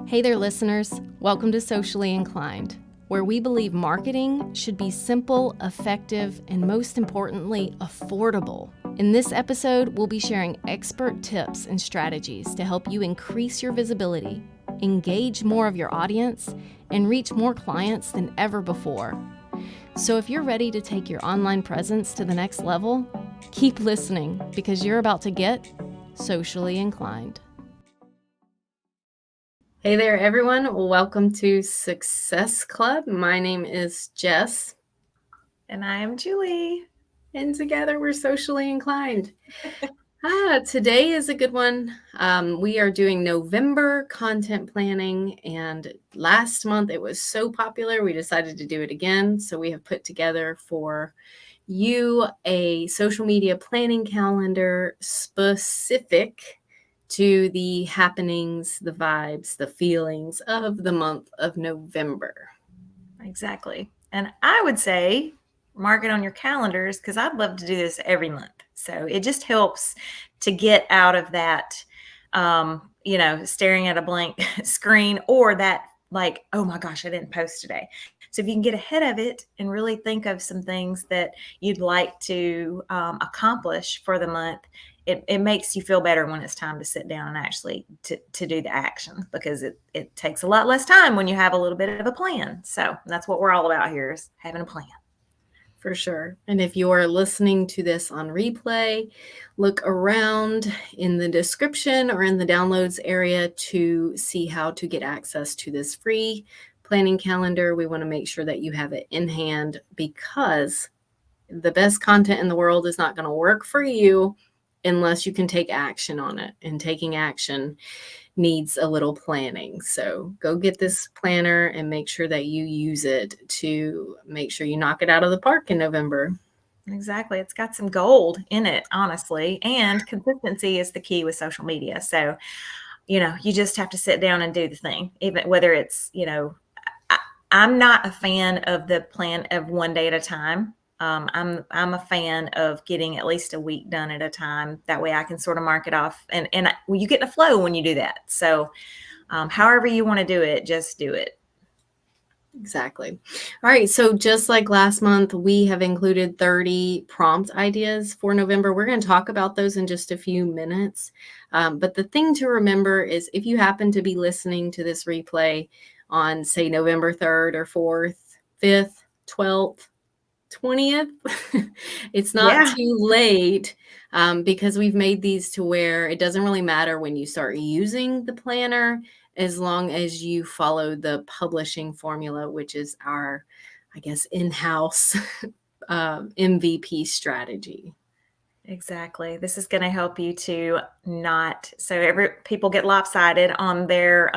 Hey there, listeners. Welcome to Socially Inclined, where we believe marketing should be simple, effective, and most importantly, affordable. In this episode, we'll be sharing expert tips and strategies to help you increase your visibility, engage more of your audience, and reach more clients than ever before. So if you're ready to take your online presence to the next level, keep listening because you're about to get socially inclined. Hey there, everyone. Welcome to Success Club. My name is Jess. And I am Julie. And together we're socially inclined. Today is a good one. We are doing November content planning. And last month it was so popular, we decided to do it again. So we have put together for you a social media planning calendar specific to the happenings, the vibes, the feelings of the month of November. Exactly. And I would say mark it on your calendars because I'd love to do this every month. So it just helps to get out of that, staring at a blank screen or that like, oh my gosh, I didn't post today. So if you can get ahead of it and really think of some things that you'd like to accomplish for the month, it makes you feel better when it's time to sit down and actually to do the action because it takes a lot less time when you have a little bit of a plan. So that's what we're all about here is having a plan. For sure. And if you are listening to this on replay, look around in the description or in the downloads area to see how to get access to this free planning calendar. We want to make sure that you have it in hand because the best content in the world is not going to work for you unless you can take action on it. And taking action needs a little planning. So go get this planner and make sure that you use it to make sure you knock it out of the park in November. Exactly. It's got some gold in it, honestly. And consistency is the key with social media. So, you just have to sit down and do the thing, even whether it's, I'm not a fan of the plan of one day at a time. I'm a fan of getting at least a week done at a time. That way I can sort of mark it off and you get in a flow when you do that. So however you want to do it, just do it. Exactly. All right. So just like last month, we have included 30 prompt ideas for November. We're going to talk about those in just a few minutes. But the thing to remember is if you happen to be listening to this replay on, say, November 3rd or 4th, 5th, 12th, 20th, it's not too late because we've made these to where it doesn't really matter when you start using the planner as long as you follow the publishing formula, which is our, I guess, in-house MVP strategy. Exactly. This is going to help you to not, so people get lopsided on their,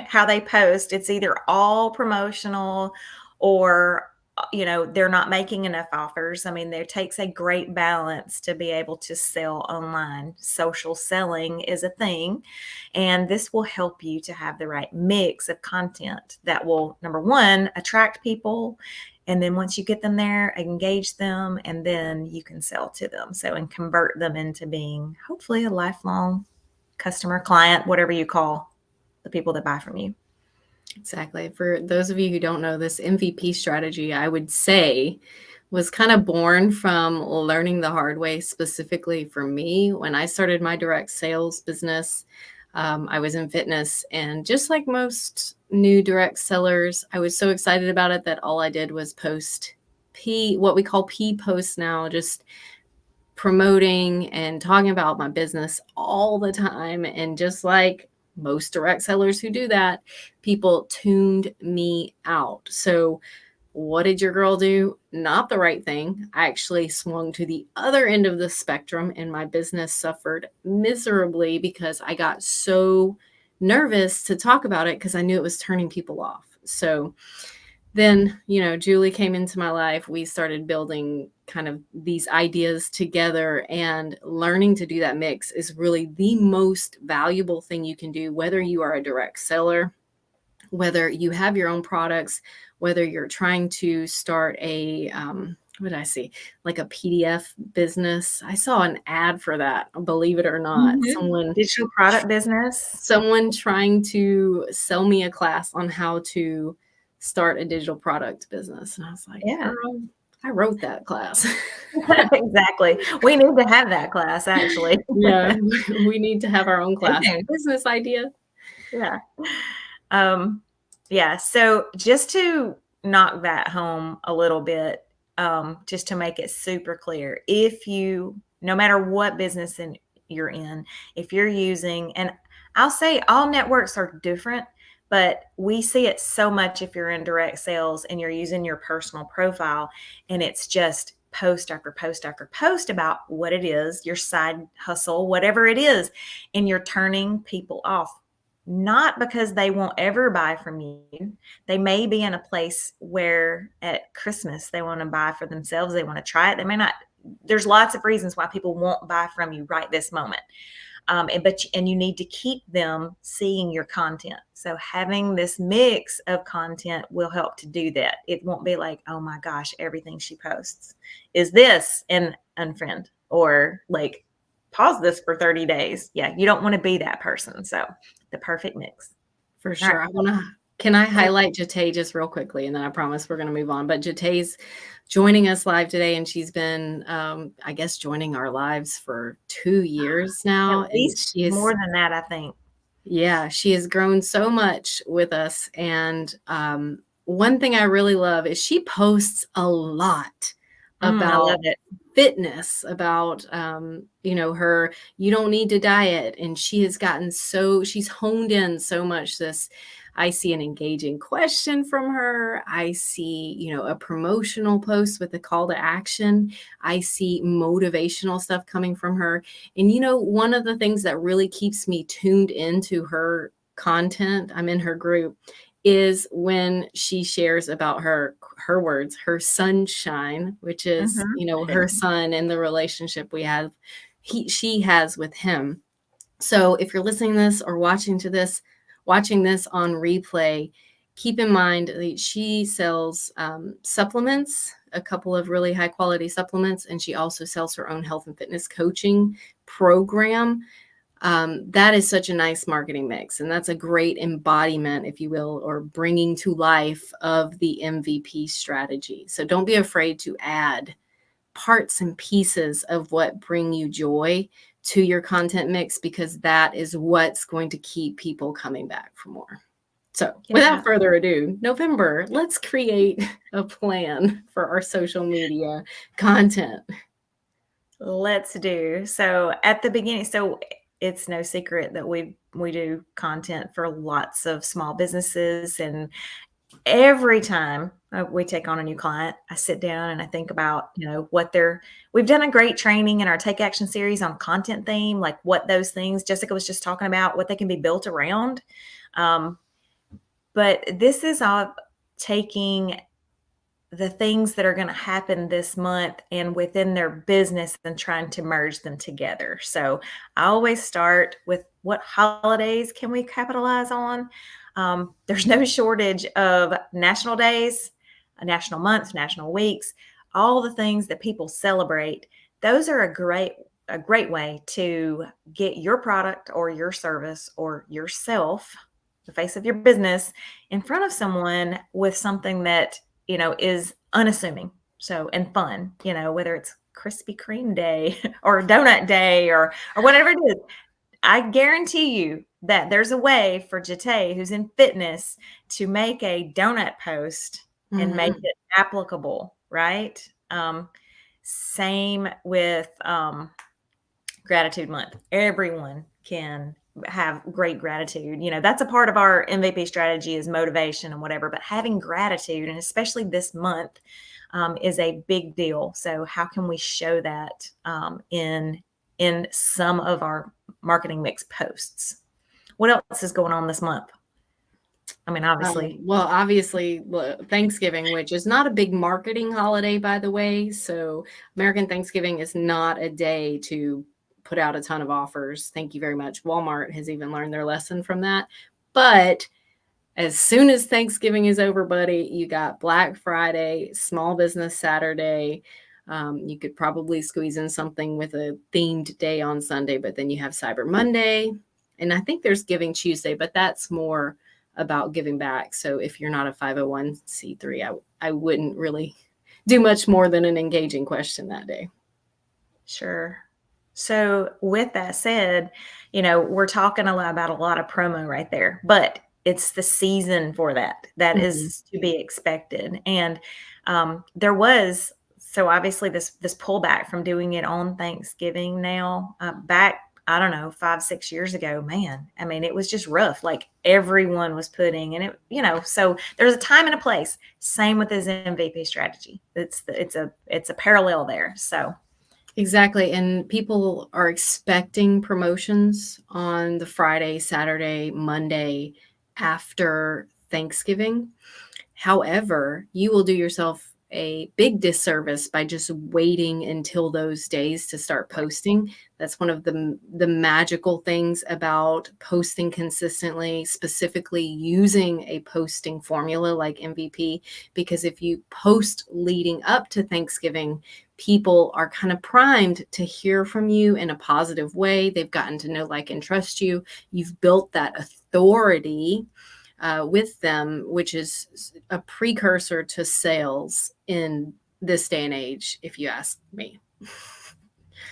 how they post. It's either all promotional or, they're not making enough offers. I mean, there takes a great balance to be able to sell online. Social selling is a thing, and this will help you to have the right mix of content that will, number one, attract people. And then once you get them there, engage them, and then you can sell to them. So, and convert them into being hopefully a lifelong customer, client, whatever you call the people that buy from you. Exactly. For those of you who don't know, this MVP strategy, I would say, was kind of born from learning the hard way, specifically for me. When I started my direct sales business, I was in fitness, and just like most new direct sellers, I was so excited about it that all I did was post what we call P posts now, just promoting and talking about my business all the time. And just like most direct sellers who do that, people tuned me out. So what did your girl do? Not the right thing. I actually swung to the other end of the spectrum, and my business suffered miserably because I got so nervous to talk about it because I knew it was turning people off. So then, Julie came into my life. We started building kind of these ideas together, and learning to do that mix is really the most valuable thing you can do, whether you are a direct seller, whether you have your own products, whether you're trying to start a what did I see? Like a PDF business. I saw an ad for that, believe it or not. Digital product business. Someone trying to sell me a class on how to start a digital product business. And I was like, Yeah. girl, I wrote that class. Exactly. We need to have that class, actually. Yeah, we need to have our own class. Okay. Business idea. Yeah. Yeah. So just to knock that home a little bit, just to make it super clear, no matter what business you're in, if you're using, and I'll say all networks are different, but we see it so much if you're in direct sales and you're using your personal profile and it's just post after post after post about what it is, your side hustle, whatever it is, and you're turning people off. Not because they won't ever buy from you. They may be in a place where at Christmas they want to buy for themselves. They want to try it. They may not. There's lots of reasons why people won't buy from you right this moment. And you need to keep them seeing your content. So having this mix of content will help to do that. It won't be like, oh my gosh, everything she posts is this, and unfriend, or like pause this for 30 days. Yeah, you don't want to be that person. So the perfect mix. For All sure. right. Can I highlight Jate just real quickly, and then I promise we're going to move on. But Jate's joining us live today, and she's been, I guess, joining our lives for 2 years now. At And least more than that, I think. yeah, she has grown so much with us. And one thing I really love is she posts a lot I about love it. fitness, about her you don't need to diet, and she's honed in so much. I see an engaging question from her. I see a promotional post with a call to action. I see motivational stuff coming from her. And one of the things that really keeps me tuned into her content, I'm in her group, is when she shares about her words, her sunshine, which is, her son and the relationship she has with him. So if you're listening to this or watching this on replay, keep in mind that she sells supplements, a couple of really high quality supplements, and she also sells her own health and fitness coaching program. That is such a nice marketing mix. And that's a great embodiment, if you will, or bringing to life of the MVP strategy. So don't be afraid to add parts and pieces of what bring you joy to your content mix, because that is what's going to keep people coming back for more. So without further ado, November, let's create a plan for our social media content. Let's do. So at the beginning, it's no secret that we do content for lots of small businesses, and every time we take on a new client, I sit down and I think about, we've done a great training in our Take Action series on content theme, like what those things Jessica was just talking about, what they can be built around. But this is all taking the things that are going to happen this month and within their business and trying to merge them together. So I always start with what holidays can we capitalize on? There's no shortage of national days, national months, national weeks, all the things that people celebrate. Those are a great way to get your product or your service or yourself, the face of your business, in front of someone with something that is unassuming. So, and fun, whether it's Krispy Kreme Day or Donut Day or whatever it is. I guarantee you that there's a way for Jate, who's in fitness, to make a donut post and make it applicable, right? Same with Gratitude Month. Everyone can have great gratitude. That's a part of our MVP strategy, is motivation and whatever, but having gratitude, and especially this month, is a big deal. So how can we show that in some of our marketing mix posts? What else is going on this month? I mean, obviously Thanksgiving, which is not a big marketing holiday, by the way. So American Thanksgiving is not a day to put out a ton of offers. Thank you very much. Walmart has even learned their lesson from that. But as soon as Thanksgiving is over, buddy, you got Black Friday, Small Business Saturday. You could probably squeeze in something with a themed day on Sunday, but then you have Cyber Monday. And I think there's Giving Tuesday, but that's more about giving back. So if you're not a 501c3, I wouldn't really do much more than an engaging question that day. Sure. So with that said, we're talking a lot about a lot of promo right there, but it's the season for that. That is to be expected. And there was, so obviously this pullback from doing it on Thanksgiving now, back, I don't know, 5, 6 years ago, man, I mean, it was just rough. Like everyone was putting, and so there's a time and a place. Same with this MVP strategy. It's a parallel there. So. Exactly. And people are expecting promotions on the Friday, Saturday, Monday after Thanksgiving. However, you will do yourself a big disservice by just waiting until those days to start posting. That's one of the magical things about posting consistently, specifically using a posting formula like MVP, because if you post leading up to Thanksgiving, people are kind of primed to hear from you in a positive way. They've gotten to know, like, and trust you. You've built that authority with them, which is a precursor to sales in this day and age, if you ask me.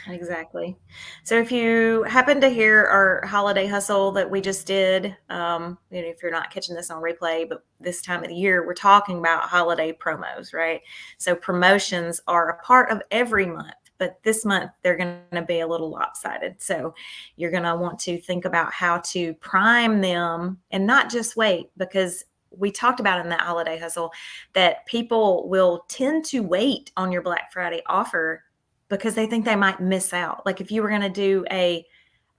Exactly. So if you happen to hear our holiday hustle that we just did, if you're not catching this on replay, but this time of the year, we're talking about holiday promos, right? So promotions are a part of every month, but this month they're going to be a little lopsided. So you're going to want to think about how to prime them and not just wait, because we talked about in that holiday hustle that people will tend to wait on your Black Friday offer because they think they might miss out. Like if you were going to do a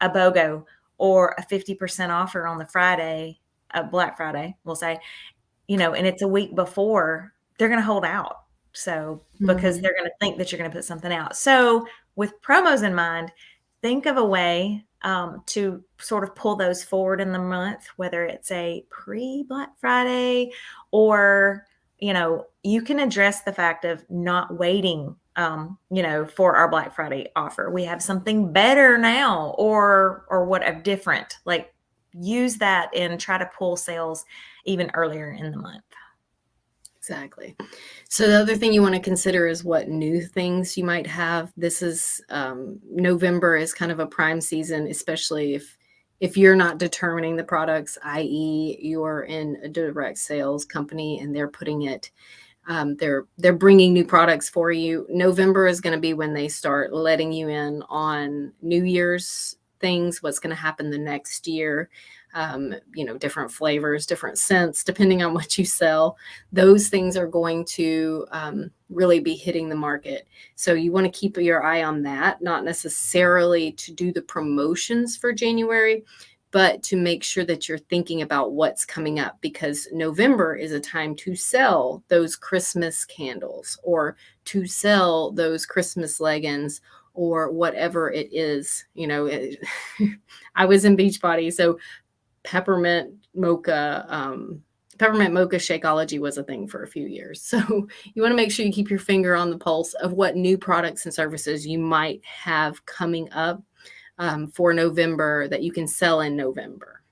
BOGO or a 50% offer on the Friday, Black Friday, we'll say, and it's a week before, they're going to hold out. So because they're going to think that you're going to put something out. So with promos in mind, think of a way to sort of pull those forward in the month, whether it's a pre-Black Friday or, you can address the fact of not waiting for our Black Friday offer. We have something better now or what different. Like use that and try to pull sales even earlier in the month. Exactly. So the other thing you want to consider is what new things you might have. This is November is kind of a prime season, especially if you're not determining the products, i.e. you're in a direct sales company and they're putting it, they're bringing new products for you. November is going to be when they start letting you in on New Year's things, what's going to happen the next year. Different flavors, different scents, depending on what you sell. Those things are going to really be hitting the market. So you want to keep your eye on that, not necessarily to do the promotions for January, but to make sure that you're thinking about what's coming up, because November is a time to sell those Christmas candles or to sell those Christmas leggings or whatever it is. I was in Beachbody, so peppermint mocha Shakeology was a thing for a few years. So you want to make sure you keep your finger on the pulse of what new products and services you might have coming up for November that you can sell in November.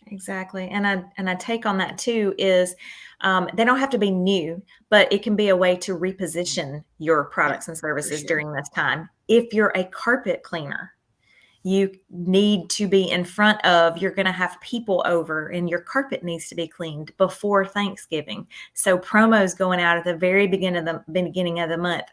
Exactly. And I take on that too is they don't have to be new, but it can be a way to reposition your products and services during this time. If you're a carpet cleaner, you need to be in front of, you're going to have people over and your carpet needs to be cleaned before Thanksgiving. So promos going out at the very beginning of the month,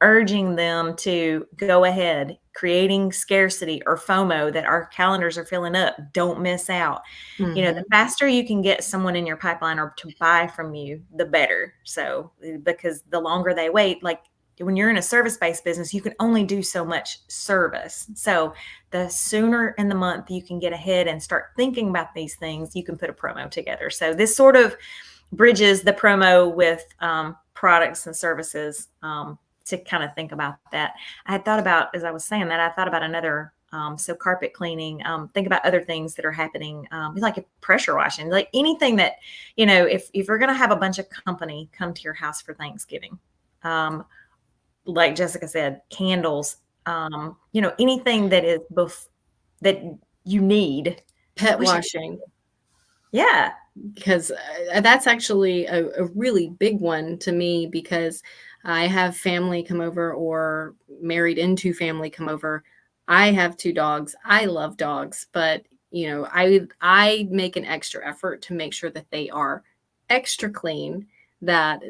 urging them to go ahead, creating scarcity or FOMO that our calendars are filling up. Don't miss out. The faster you can get someone in your pipeline or to buy from you, the better. So because the longer they wait, like when you're in a service-based business, you can only do so much service. So the sooner in the month you can get ahead and start thinking about these things, you can put a promo together. So this sort of bridges the promo with products and services to kind of think about that. I had thought about, as I was saying that, I thought about another So carpet cleaning, think about other things that are happening, like pressure washing, like anything that, if you're going to have a bunch of company come to your house for Thanksgiving, like Jessica said, candles, anything that is that you need. Pet We should, washing. yeah. Because that's actually a really big one to me, because I have family come over, or married into family come over. I have 2 dogs. I love dogs, but, I make an extra effort to make sure that they are extra clean, that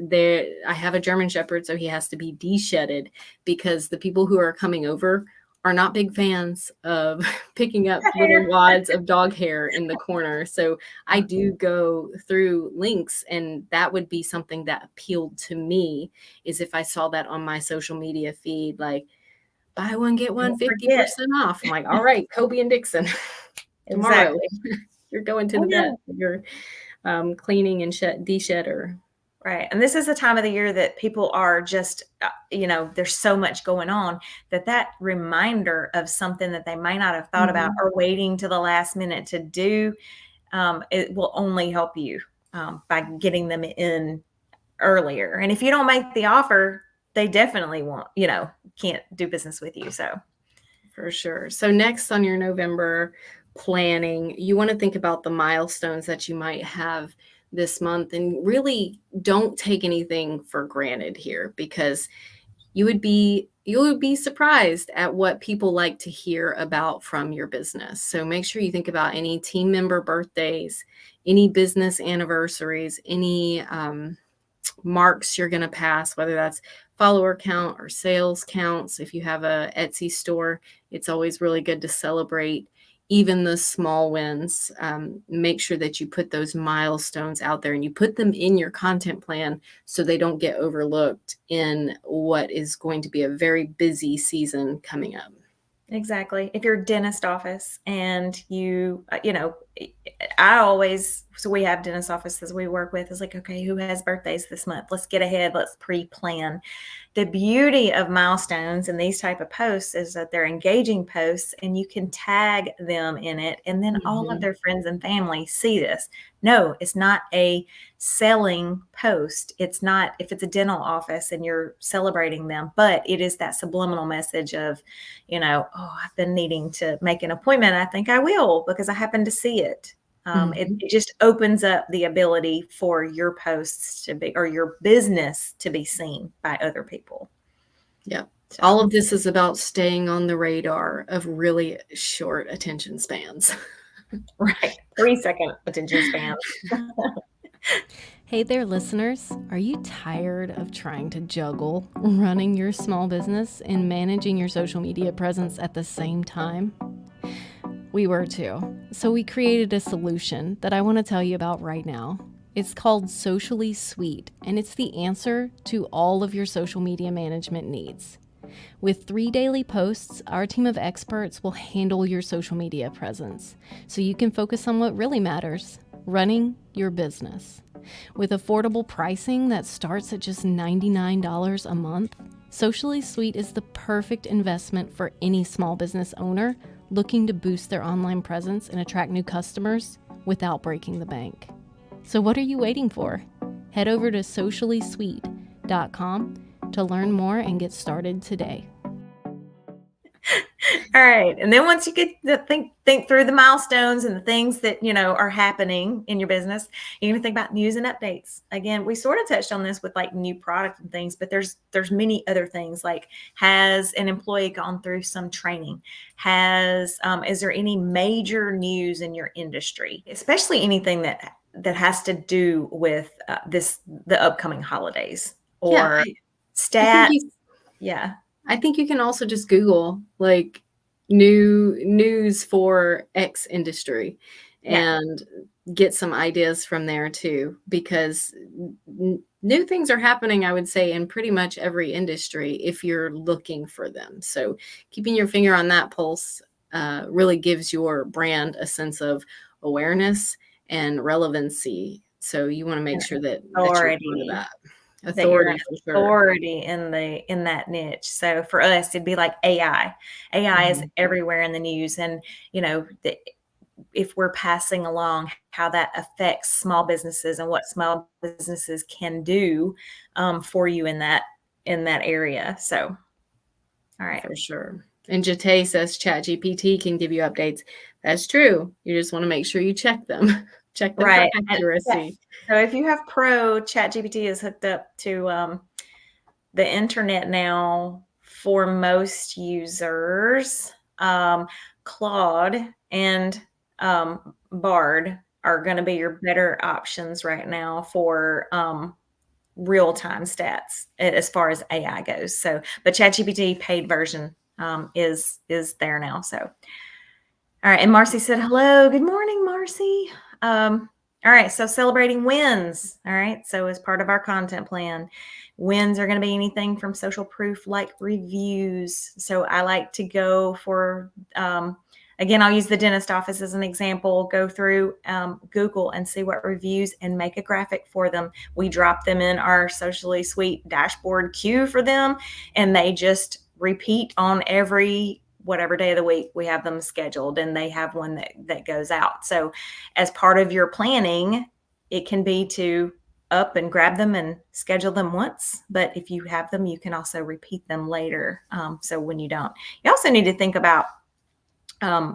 I have a German Shepherd, so he has to be de-shedded, because the people who are coming over are not big fans of picking up little wads of dog hair in the corner. So I do go through links, and that would be something that appealed to me, is if I saw that on my social media feed, like, buy one, get one Don't forget. 50% off. I'm like, all right, Kobe and Dixon, tomorrow Exactly. you're going to Oh, the vet. yeah. You're cleaning and de-shedder. Right. And this is the time of the year that people are just, there's so much going on that reminder of something that they might not have thought about, Mhm. or waiting to the last minute to do, it will only help you by getting them in earlier. And if you don't make the offer, they definitely won't, can't do business with you. So, For sure. So next on your November planning, you want to think about the milestones that you might have this month, and really don't take anything for granted here, because you would be surprised at what people like to hear about from your business. So make sure you think about any team member birthdays, any business anniversaries, any marks you're going to pass, whether that's follower count or sales counts. If you have a Etsy store, it's always really good to celebrate even the small wins. Make sure that you put those milestones out there, and you put them in your content plan, so they don't get overlooked in what is going to be a very busy season coming up. exactly. If you're a dentist office and so we have dentist offices we work with, is like, okay, who has birthdays this month? Let's get ahead. Let's pre-plan. The beauty of milestones and these type of posts is that they're engaging posts, and you can tag them in it, and then all of Mhm. their friends and family see this. No, it's not a selling post. It's not, if it's a dental office and you're celebrating them, but it is that subliminal message of, oh, I've been needing to make an appointment. I think I will because I happen to see it. Mhm. It just opens up the ability for your posts to be, or your business to be seen by other people. Yeah. All So, of this is about staying on the radar of really short attention spans. right. 3-second attention span. Hey there, listeners. Are you tired of trying to juggle running your small business and managing your social media presence at the same time? We were too. So we created a solution that I want to tell you about right now. It's called Socially Sweet, and it's the answer to all of your social media management needs. With 3 daily posts, our team of experts will handle your social media presence so you can focus on what really matters: running your business. With affordable pricing that starts at just $99 a month, Socially Sweet is the perfect investment for any small business owner looking to boost their online presence and attract new customers without breaking the bank. So what are you waiting for? Head over to sociallysweet.com to learn more and get started today. All right. And then once you get to think through the milestones and the things that, are happening in your business, you're going to think about news and updates. Again, we sort of touched on this with like new product and things, but there's many other things, like, has an employee gone through some training? Is there any major news in your industry, especially anything that has to do with the upcoming holidays, Yeah, or I think stats? you Yeah. I think you can also just Google, like, new news for X industry, Yeah. and get some ideas from there too, because new things are happening, I would say, in pretty much every industry if you're looking for them. So keeping your finger on that pulse really gives your brand a sense of awareness and relevancy. So you want to make And sure that you're part of authority. that. that you're an Authority for sure. authority in that niche. So for us, it'd be like AI. AI is everywhere in the news, and if we're passing along how that affects small businesses and what small businesses can do for you in that area. So, all right. For sure. And Jate says ChatGPT can give you updates. That's true. You just want to make sure you check them. Check them Right. for accuracy. So if you have Pro, ChatGPT is hooked up to the internet now for most users. Claude and Bard are going to be your better options right now for real-time stats as far as AI goes. So, but ChatGPT paid version is there now. So, all right. And Marcy said, hello. Good morning, Marcy. All right. So celebrating wins. All right. So as part of our content plan, wins are going to be anything from social proof like reviews. So I like to go for, again, I'll use the dentist office as an example, go through Google and see what reviews and make a graphic for them. We drop them in our socially sweet dashboard queue for them, and they just repeat on every whatever day of the week we have them scheduled, and they have one that goes out. So as part of your planning, it can be to up and grab them and schedule them once. But if you have them, you can also repeat them later. So when you don't, you also need to think about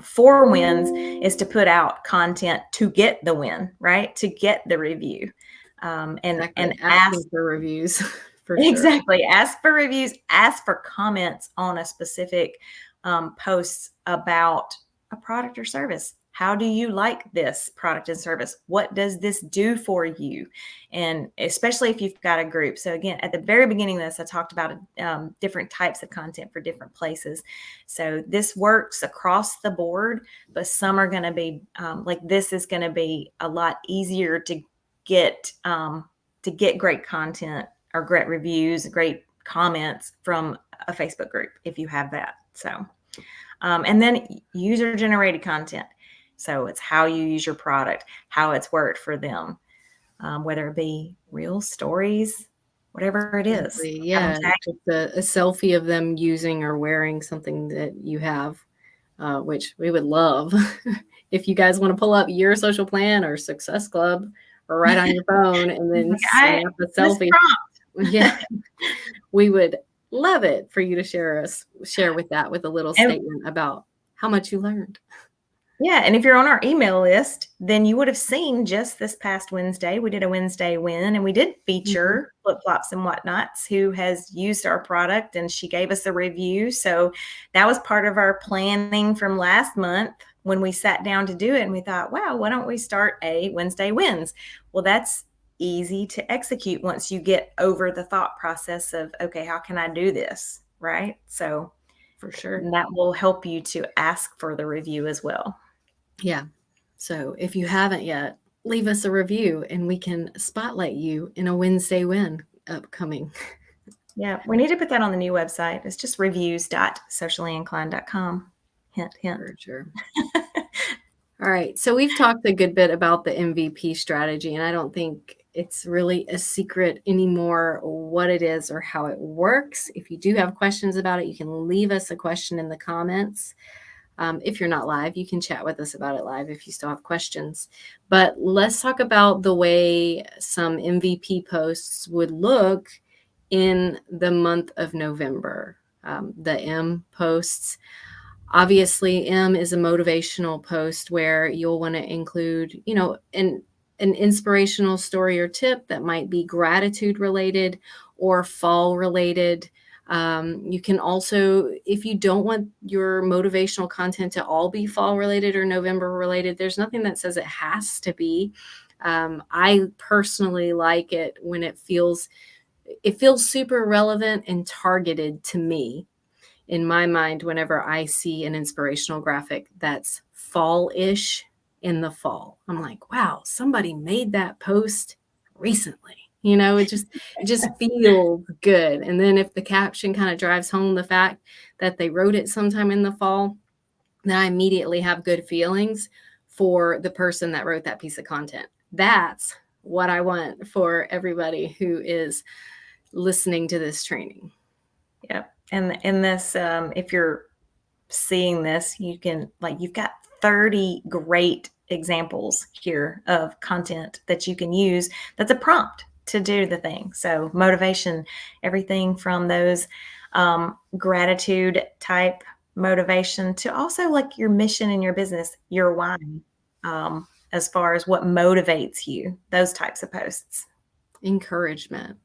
for wins is to put out content to get the win, right? To get the review. And asking for reviews. For sure. Exactly. Ask for reviews, ask for comments on a specific posts about a product or service. How do you like this product and service? What does this do for you? And especially if you've got a group. So again, at the very beginning of this, I talked about different types of content for different places. So this works across the board, but some are going to be like this is going to be a lot easier to get great content or great reviews, great comments from a Facebook group if you have that. So, and then user-generated content. So it's how you use your product, how it's worked for them, whether it be real stories, whatever it is. Yeah, just a selfie of them using or wearing something that you have, which we would love. If you guys want to pull up your social plan or success club or right on your phone and then snap a selfie. Yeah, we would love it for you to share with that with a little statement about how much you learned. Yeah. And if you're on our email list, then you would have seen just this past Wednesday, we did a Wednesday win, and we did feature Flip-Flops and Whatnots, who has used our product, and she gave us a review. So that was part of our planning from last month when we sat down to do it. And we thought, wow, why don't we start a Wednesday wins? Well, that's easy to execute once you get over the thought process of, okay, how can I do this? Right. So for sure, that will help you to ask for the review as well. Yeah. So if you haven't yet, leave us a review and we can spotlight you in a Wednesday win upcoming. Yeah. We need to put that on the new website. It's just reviews.sociallyinclined.com. Hint, hint. For sure. All right. So we've talked a good bit about the MVP strategy, and I don't think it's really a secret anymore what it is or how it works. If you do have questions about it, you can leave us a question in the comments. If you're not live, you can chat with us about it live if you still have questions. But let's talk about the way some MVP posts would look in the month of November. The M posts. Obviously, M is a motivational post where you'll want to include, an inspirational story or tip that might be gratitude related or fall related. You can also, if you don't want your motivational content to all be fall related or November related, there's nothing that says it has to be. I personally like it when it feels super relevant and targeted to me. In my mind, whenever I see an inspirational graphic that's fall-ish in the fall, I'm like, wow, somebody made that post recently. It just feels good. And then if the caption kind of drives home the fact that they wrote it sometime in the fall, then I immediately have good feelings for the person that wrote that piece of content. That's what I want for everybody who is listening to this training. Yep. And in this, if you're seeing this, you can, like, you've got 30 great examples here of content that you can use that's a prompt to do the thing. So motivation, everything from those gratitude type motivation to also like your mission in your business, your why, as far as what motivates you, those types of posts. Encouragement.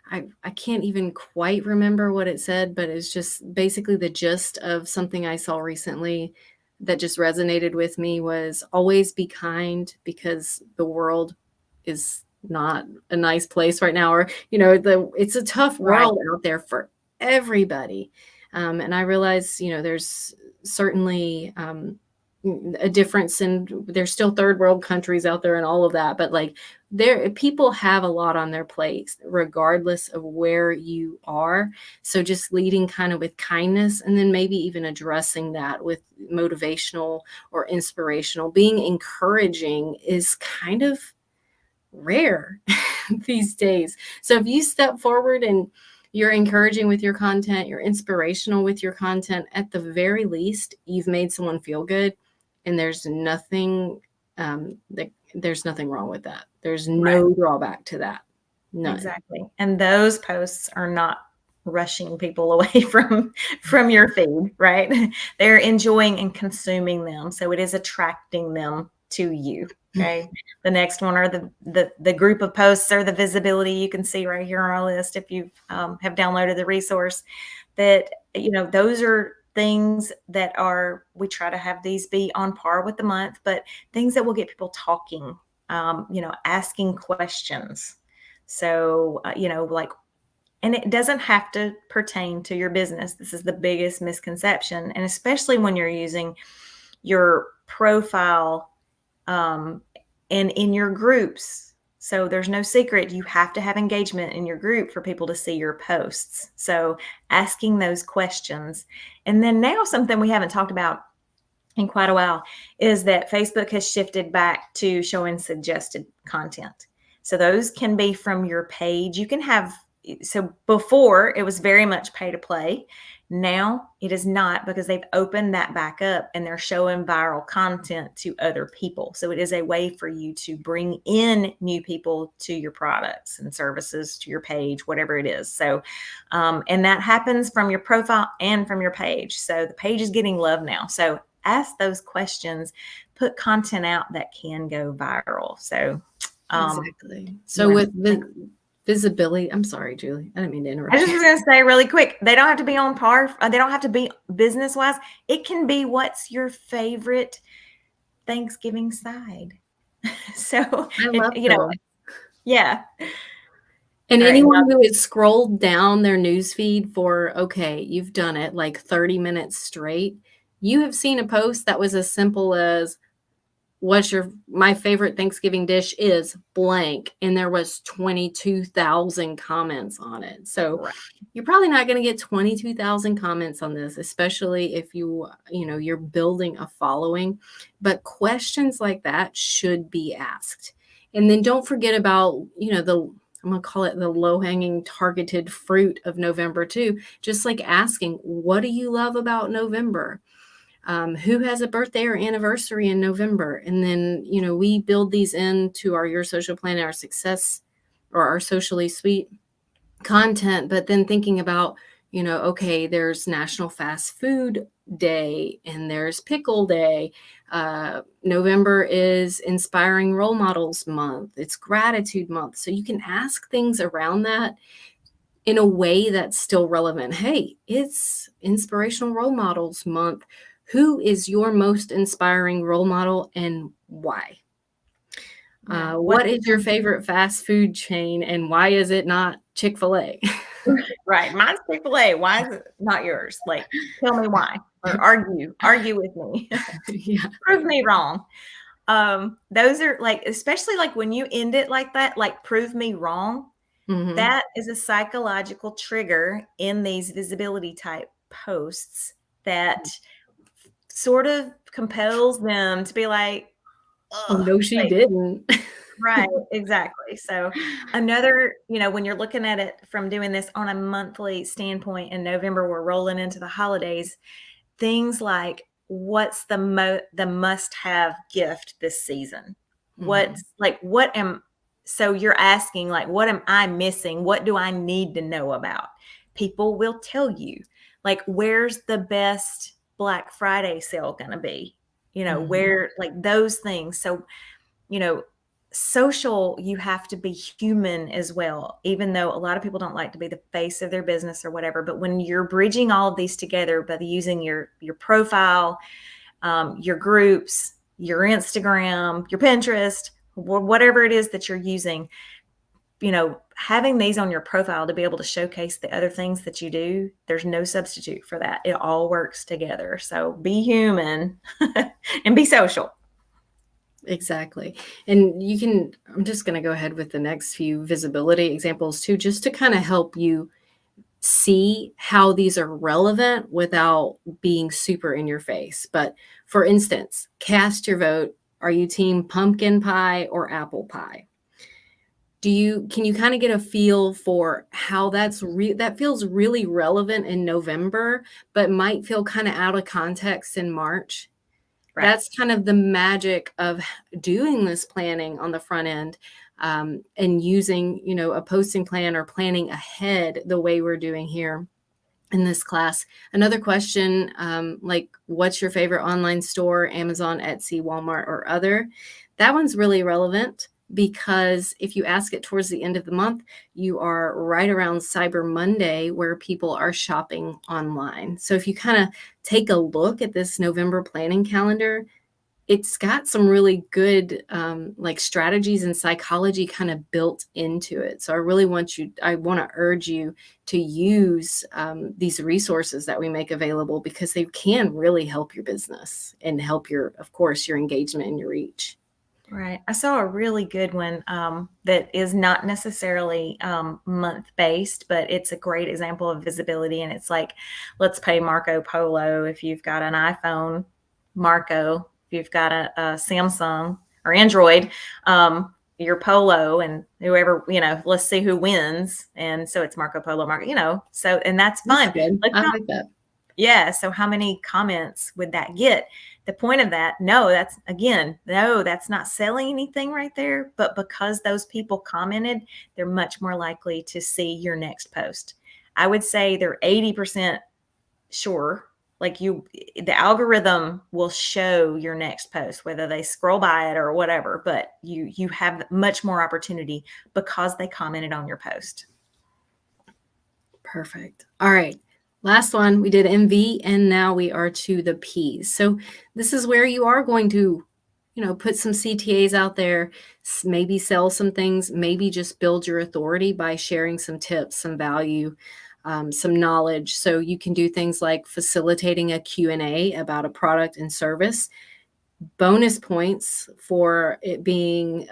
I can't even quite remember what it said, but it's just basically the gist of something I saw recently that just resonated with me was always be kind, because the world is not a nice place right now, or, it's a tough world out there for everybody. And I realize, there's certainly, a difference, and there's still third world countries out there and all of that, but like people have a lot on their plates regardless of where you are. So just leading kind of with kindness, and then maybe even addressing that with motivational or inspirational. Being encouraging is kind of rare these days. So if you step forward and you're encouraging with your content, you're inspirational with your content, at the very least, you've made someone feel good. And there's nothing there's nothing wrong with that. There's no drawback to that. None. Exactly. And those posts are not rushing people away from your feed, right? They're enjoying and consuming them. So it is attracting them to you. Okay. The next one are the group of posts, or the visibility you can see right here on our list if you have downloaded the resource. That, those are things that we try to have these be on par with the month, but things that will get people talking, asking questions. So, like, and it doesn't have to pertain to your business. This is the biggest misconception. And especially when you're using your profile and in your groups. So there's no secret. You have to have engagement in your group for people to see your posts. So asking those questions. And then now something we haven't talked about in quite a while is that Facebook has shifted back to showing suggested content. So those can be from your page. You can have, so before it was very much pay to play. Now it is not, because they've opened that back up and they're showing viral content to other people. So it is a way for you to bring in new people to your products and services, to your page, whatever it is. So, and that happens from your profile and from your page. So the page is getting love now. So ask those questions, put content out that can go viral. So, exactly. So with the visibility, I'm sorry, Julie, I didn't mean to interrupt. I just was going to say really quick, they don't have to be on par. They don't have to be business wise. It can be, what's your favorite Thanksgiving side? So, I love yeah. And anyone who has scrolled down their newsfeed for, okay, you've done it like 30 minutes straight, you have seen a post that was as simple as, my favorite Thanksgiving dish is blank, and there was 22,000 comments on it. So you're probably not going to get 22,000 comments on this, especially if you're building a following. But questions like that should be asked. And then don't forget about, I'm going to call it the low-hanging targeted fruit of November too. Just like asking, what do you love about November? Who has a birthday or anniversary in November? And then, we build these into our Your Social Plan, our success, or our socially sweet content. But then thinking about, okay, there's National Fast Food Day and there's Pickle Day. November is Inspiring Role Models Month. It's Gratitude Month. So you can ask things around that in a way that's still relevant. Hey, it's Inspirational Role Models Month. Who is your most inspiring role model and why? What is your favorite fast food chain and why is it not Chick-fil-A? Right. Mine's Chick-fil-A. Why is it not yours? Like, tell me why, or argue with me. Yeah. Prove me wrong. Those are like, especially like when you end it like that, like prove me wrong. Mm-hmm. That is a psychological trigger in these visibility type posts that sort of compels them to be like, oh, no, she didn't. Right, exactly. So another, when you're looking at it from doing this on a monthly standpoint in November, we're rolling into the holidays, things like what's the must-have gift this season? Mhm. So you're asking, like, what am I missing? What do I need to know about? People will tell you, like, where's the best Black Friday sale gonna be? Mhm. Where, like, those things. So, you know, social, you have to be human as well, even though a lot of people don't like to be the face of their business or whatever. But when you're bridging all of these together by using your profile, your groups, your Instagram, your Pinterest, whatever it is that you're using, having these on your profile to be able to showcase the other things that you do, there's no substitute for that. It all works together. So be human and be social. Exactly. And I'm just going to go ahead with the next few visibility examples too, just to kind of help you see how these are relevant without being super in your face. But for instance, cast your vote. Are you team pumpkin pie or apple pie? Can you kind of get a feel for how that feels really relevant in November, but might feel kind of out of context in March? Right. That's kind of the magic of doing this planning on the front end, and using, a posting plan or planning ahead the way we're doing here in this class. Another question, like, what's your favorite online store? Amazon, Etsy, Walmart, or other? That one's really relevant because if you ask it towards the end of the month, you are right around Cyber Monday where people are shopping online. So if you kind of take a look at this November planning calendar, it's got some really good like strategies and psychology kind of built into it. So I want to urge you to use these resources that we make available because they can really help your business and help of course, your engagement and your reach. Right. I saw a really good one that is not necessarily month based, but it's a great example of visibility. And it's like, let's pay Marco Polo if you've got an iPhone, Marco, if you've got a Samsung or Android, your Polo, and whoever, let's see who wins. And so it's Marco Polo, so, and that's That's fun. good. Let's I not like that. Yeah. So how many comments would that get? The point of that, no, that's not selling anything right there. But because those people commented, they're much more likely to see your next post. I would say they're 80% sure. Like the algorithm will show your next post, whether they scroll by it or whatever, but you have much more opportunity because they commented on your post. Perfect. All right. Last one, we did MV, and now we are to the Ps. So this is where you are going to, put some CTAs out there, maybe sell some things, maybe just build your authority by sharing some tips, some value, some knowledge. So you can do things like facilitating a Q&A about a product and service. Bonus points for it being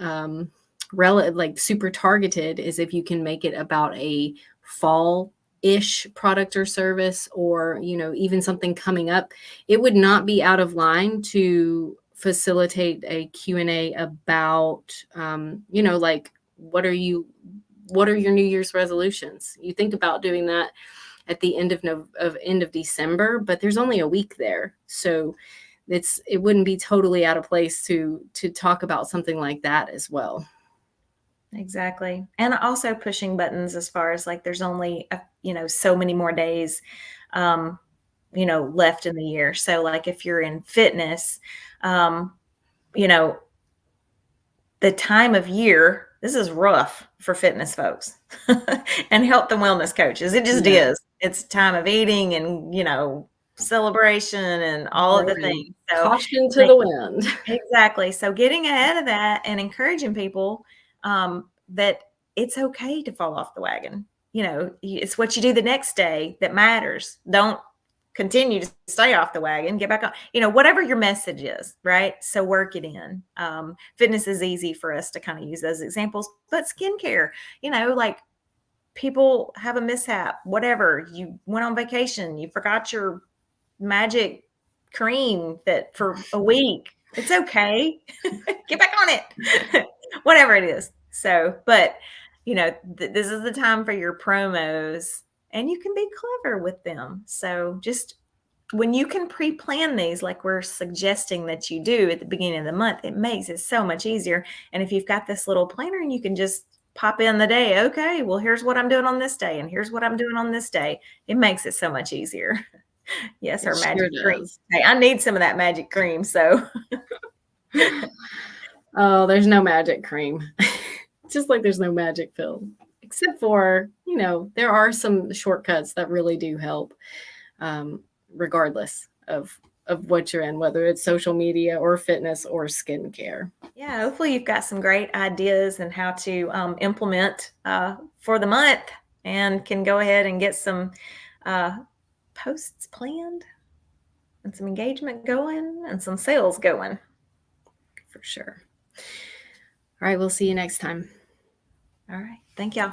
like super targeted is if you can make it about a fall-ish product or service, or even something coming up. It would not be out of line to facilitate a Q&A about like, what are your New Year's resolutions? You think about doing that at the end of December, but there's only a week there, so it wouldn't be totally out of place to talk about something like that as well. Exactly. And also pushing buttons as far as like there's only so many more days left in the year. So like if you're in fitness, you know, the time of year, this is rough for fitness folks and health and wellness coaches. It just Yeah. is. It's time of eating and, celebration and all of the Right. things. So Caution to the wind. exactly. So getting ahead of that and encouraging people that it's okay to fall off the wagon. It's what you do the next day that matters. Don't continue to stay off the wagon, get back on, whatever your message is, right? So work it in. Fitness is easy for us to kind of use those examples, but skincare, like people have a mishap, whatever. You went on vacation, you forgot your magic cream that for a week. It's okay. Get back on it. whatever it is. So, but this is the time for your promos, and you can be clever with them. So just when you can pre-plan these, like we're suggesting that you do at the beginning of the month, it makes it so much easier. And if you've got this little planner and you can just pop in the day, okay, well, here's what I'm doing on this day, and here's what I'm doing on this day, it makes it so much easier. Yes, It our sure magic cream. does. Hey, I need some of that magic cream. So Oh, there's no magic cream. Just like there's no magic pill. Except for, there are some shortcuts that really do help, regardless of what you're in, whether it's social media or fitness or skincare. yeah, hopefully you've got some great ideas and how to implement for the month, and can go ahead and get some posts planned and some engagement going and some sales going. For sure. All right, we'll see you next time. All right. Thank y'all.